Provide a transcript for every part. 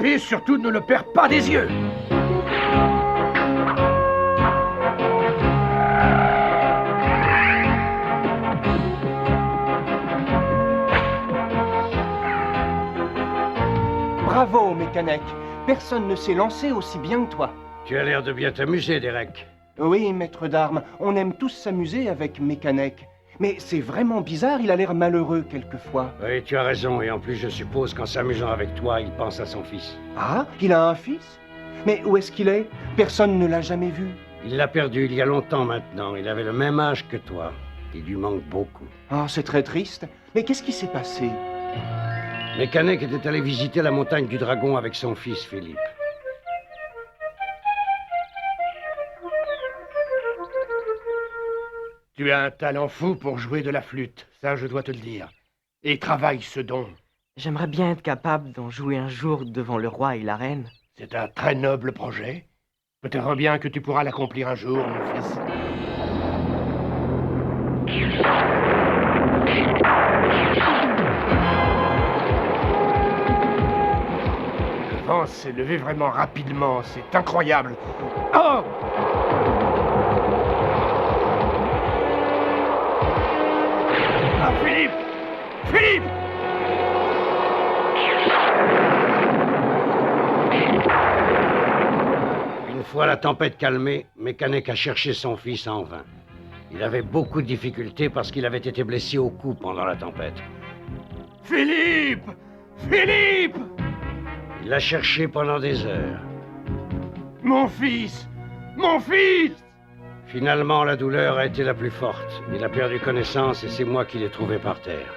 Et surtout, ne le perds pas des yeux. Bravo, Mécanec. Personne ne s'est lancé aussi bien que toi. Tu as l'air de bien t'amuser, Derek. Oui, maître d'armes, on aime tous s'amuser avec Mécanec. Mais c'est vraiment bizarre, il a l'air malheureux quelquefois. Oui, tu as raison, et en plus, je suppose qu'en s'amusant avec toi, il pense à son fils. Ah, il a un fils? Mais où est-ce qu'il est? Personne ne l'a jamais vu. Il l'a perdu il y a longtemps maintenant. Il avait le même âge que toi. Il lui manque beaucoup. Ah, c'est très triste. Mais qu'est-ce qui s'est passé? Mécanec était allé visiter la montagne du Dragon avec son fils, Philippe. Tu as un talent fou pour jouer de la flûte, ça je dois te le dire. Et travaille ce don. J'aimerais bien être capable d'en jouer un jour devant le roi et la reine. C'est un très noble projet. Peut-être bien que tu pourras l'accomplir un jour, mon fils. Le vent s'est levé vraiment rapidement, c'est incroyable. Oh! Ah, Philippe! Philippe! Une fois la tempête calmée, Mécanec a cherché son fils en vain. Il avait beaucoup de difficultés parce qu'il avait été blessé au cou pendant la tempête. Philippe! Philippe! Il l'a cherché pendant des heures. Mon fils! Mon fils! Finalement, la douleur a été la plus forte. Il a perdu connaissance et c'est moi qui l'ai trouvé par terre.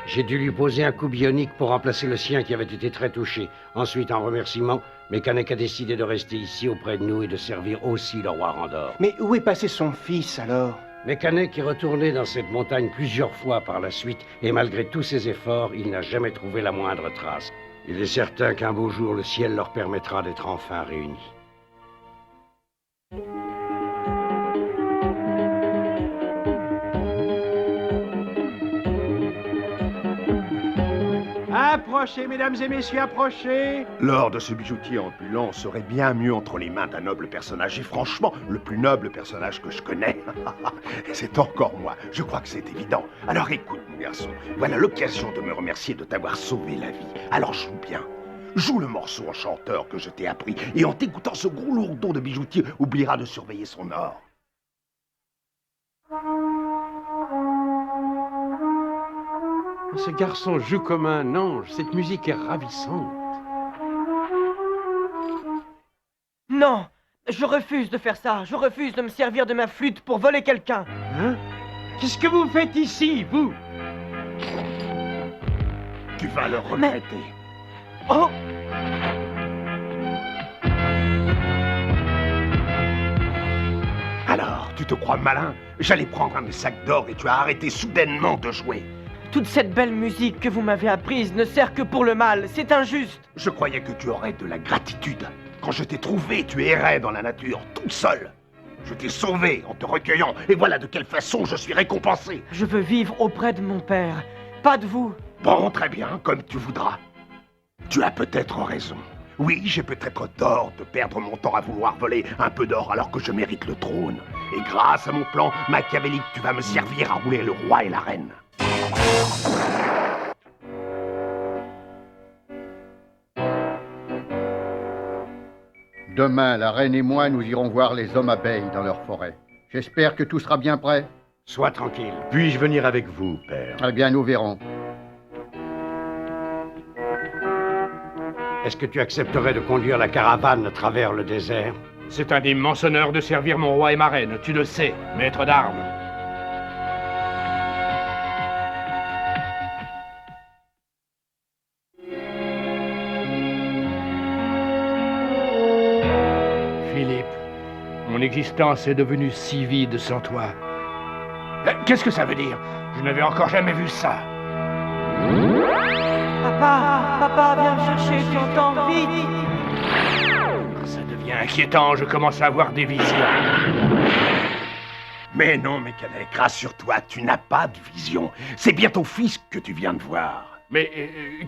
J'ai dû lui poser un coup bionique pour remplacer le sien qui avait été très touché. Ensuite, en remerciement, Mécanec a décidé de rester ici auprès de nous et de servir aussi le roi Randor. Mais où est passé son fils alors? Mécanec est retourné dans cette montagne plusieurs fois par la suite et malgré tous ses efforts, il n'a jamais trouvé la moindre trace. Il est certain qu'un beau jour, le ciel leur permettra d'être enfin réunis. Approchez, mesdames et messieurs, approchez. L'or de ce bijoutier ambulant serait bien mieux entre les mains d'un noble personnage, et franchement, le plus noble personnage que je connais. C'est encore moi, je crois que c'est évident. Alors écoute, mon garçon, voilà l'occasion de me remercier de t'avoir sauvé la vie. Alors joue bien. Joue le morceau enchanteur que je t'ai appris, et en t'écoutant ce gros lourdeau de bijoutier, oubliera de surveiller son or. Ce garçon joue comme un ange, cette musique est ravissante. Non, je refuse de faire ça. Je refuse de me servir de ma flûte pour voler quelqu'un. Hein? Qu'est-ce que vous faites ici, vous? Tu vas le regretter. Oh! Alors, tu te crois malin? J'allais prendre un de mes sacs d'or et tu as arrêté soudainement de jouer. Toute cette belle musique que vous m'avez apprise ne sert que pour le mal. C'est injuste. Je croyais que tu aurais de la gratitude. Quand je t'ai trouvé, tu errais dans la nature, toute seule. Je t'ai sauvé en te recueillant, et voilà de quelle façon je suis récompensé. Je veux vivre auprès de mon père, pas de vous. Bon, très bien, comme tu voudras. Tu as peut-être raison. Oui, j'ai peut-être tort de perdre mon temps à vouloir voler un peu d'or alors que je mérite le trône. Et grâce à mon plan machiavélique, tu vas me servir à rouler le roi et la reine. Demain, la reine et moi, nous irons voir les hommes abeilles dans leur forêt. J'espère que tout sera bien prêt. Sois tranquille. Puis-je venir avec vous, père? Eh bien, nous verrons. Est-ce que tu accepterais de conduire la caravane à travers le désert? C'est un immense honneur de servir mon roi et ma reine, tu le sais, maître d'armes. Philippe, mon existence est devenue si vide sans toi. Qu'est-ce que ça veut dire? Je n'avais encore jamais vu ça. Papa, viens me chercher, tu entends, vite. Ça devient inquiétant, je commence à avoir des visions. Mais non, Mécanec, rassure-toi, tu n'as pas de vision. C'est bien ton fils que tu viens de voir. Mais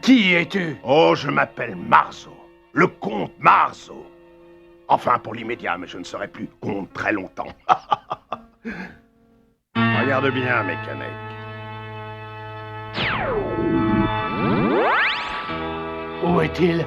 qui es-tu? Oh, je m'appelle Marceau. Le comte Marceau. Enfin, pour l'immédiat, mais je ne serai plus comte très longtemps. Regarde bien, Mécanique. Où est-il?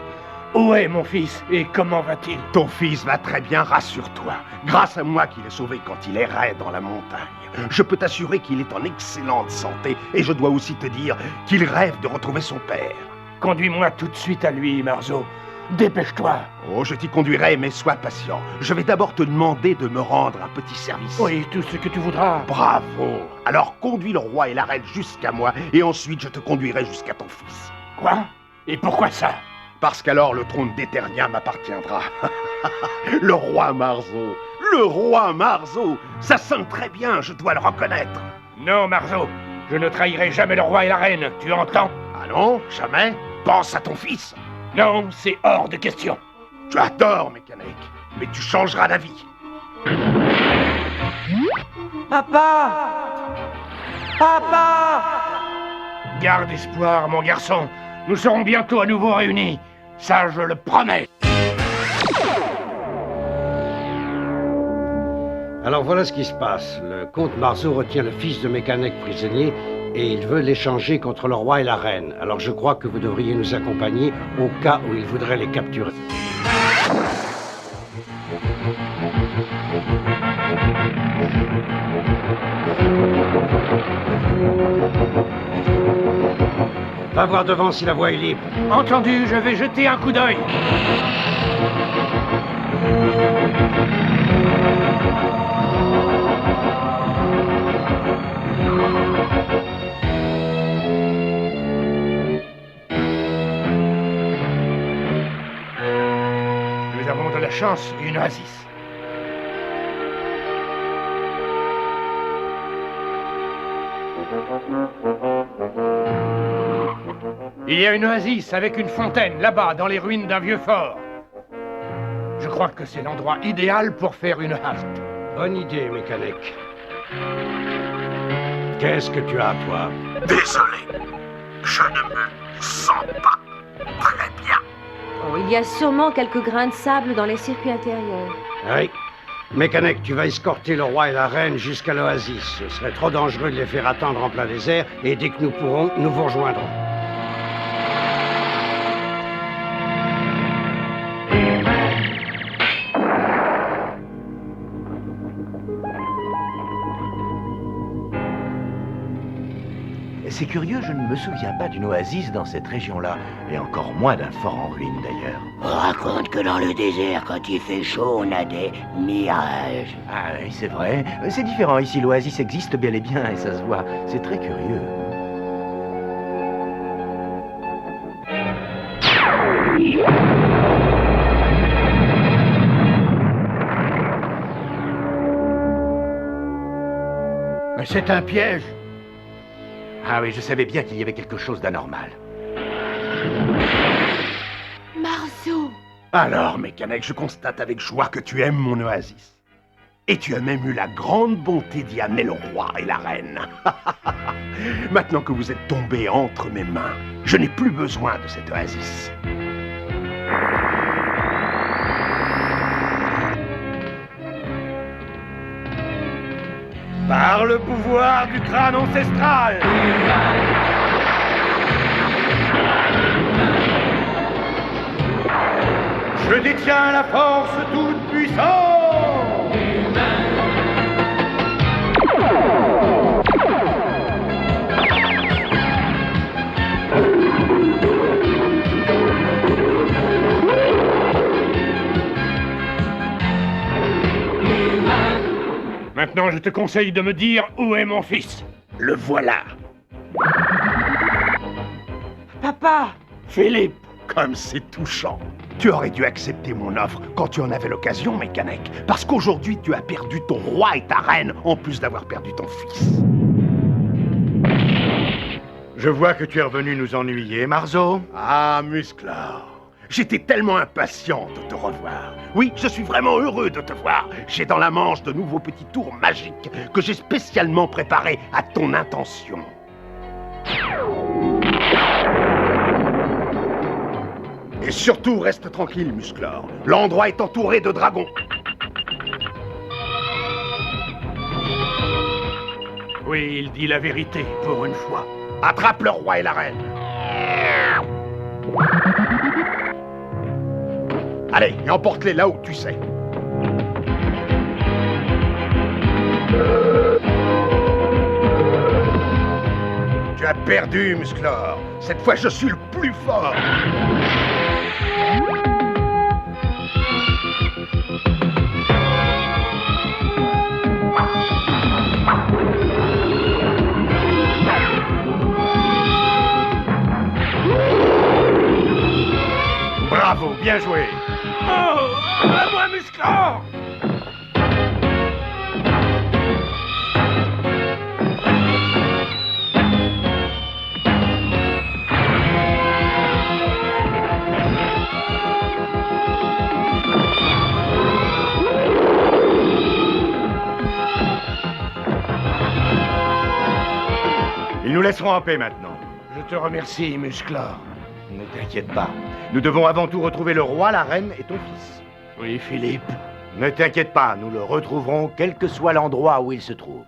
Où est mon fils? Et comment va-t-il? Ton fils va très bien, rassure-toi. Grâce à moi qui l'ai sauvé quand il errait dans la montagne. Je peux t'assurer qu'il est en excellente santé. Et je dois aussi te dire qu'il rêve de retrouver son père. Conduis-moi tout de suite à lui, Marceau. Dépêche-toi. Oh, je t'y conduirai, mais sois patient. Je vais d'abord te demander de me rendre un petit service. Oui, tout ce que tu voudras. Bravo. Alors conduis le roi et la reine jusqu'à moi, et ensuite je te conduirai jusqu'à ton fils. Quoi? Et pourquoi ça? Parce qu'alors le trône d'Eternia m'appartiendra. Le roi Marceau. Le roi Marceau. Ça sonne très bien, je dois le reconnaître. Non, Marceau. Je ne trahirai jamais le roi et la reine, tu entends? Ah non, jamais? Pense à ton fils. Non, c'est hors de question. Tu adores Mécanique, mais tu changeras d'avis. Papa! Papa! Garde espoir, mon garçon. Nous serons bientôt à nouveau réunis. Ça, je le promets. Alors voilà ce qui se passe. Le comte Marceau retient le fils de Mécanique prisonnier et il veut l'échanger contre le roi et la reine. Alors je crois que vous devriez nous accompagner au cas où il voudrait les capturer. Va voir devant si la voie est libre. Entendu, je vais jeter un coup d'œil. Nous avons de la chance, une oasis. Il y a une oasis avec une fontaine, là-bas, dans les ruines d'un vieux fort. Je crois que c'est l'endroit idéal pour faire une halte. Bonne idée, Mécanique. Qu'est-ce que tu as, toi? Désolé, je ne me sens pas très bien. Oh, il y a sûrement quelques grains de sable dans les circuits intérieurs. Oui. Mécanique, tu vas escorter le roi et la reine jusqu'à l'oasis. Ce serait trop dangereux de les faire attendre en plein désert, et dès que nous pourrons, nous vous rejoindrons. C'est curieux, je ne me souviens pas d'une oasis dans cette région-là, et encore moins d'un fort en ruine d'ailleurs. On raconte que dans le désert, quand il fait chaud, on a des mirages. Ah oui, c'est vrai. C'est différent ici, l'oasis existe bel et bien, et ça se voit. C'est très curieux. Mais c'est un piège. Ah oui, je savais bien qu'il y avait quelque chose d'anormal. Marceau! Alors, Mécanique, je constate avec joie que tu aimes mon oasis. Et tu as même eu la grande bonté d'y amener le roi et la reine. Maintenant que vous êtes tombés entre mes mains, je n'ai plus besoin de cette oasis. Par le pouvoir du crâne ancestral. Je détiens la force toute puissante. Maintenant, je te conseille de me dire où est mon fils. Le voilà. Papa! Philippe. Comme c'est touchant. Tu aurais dû accepter mon offre quand tu en avais l'occasion, Mécanique. Parce qu'aujourd'hui, tu as perdu ton roi et ta reine, en plus d'avoir perdu ton fils. Je vois que tu es revenu nous ennuyer, Marceau. Ah, Musclor. J'étais tellement impatient de te revoir. Oui, je suis vraiment heureux de te voir. J'ai dans la manche de nouveaux petits tours magiques que j'ai spécialement préparés à ton intention. Et surtout, reste tranquille, Musclor. L'endroit est entouré de dragons. Oui, il dit la vérité, pour une fois. Attrape le roi et la reine. Allez, et emporte-les là où tu sais. Tu as perdu, Musclor. Cette fois, je suis le plus fort. Bravo, bien joué. Oh, à moi, Musclor! Ils nous laisseront en paix maintenant. Je te remercie, Musclor. Ne t'inquiète pas. Nous devons avant tout retrouver le roi, la reine et ton fils. Oui, Philippe. Ne t'inquiète pas, nous le retrouverons Quel que soit l'endroit où il se trouve.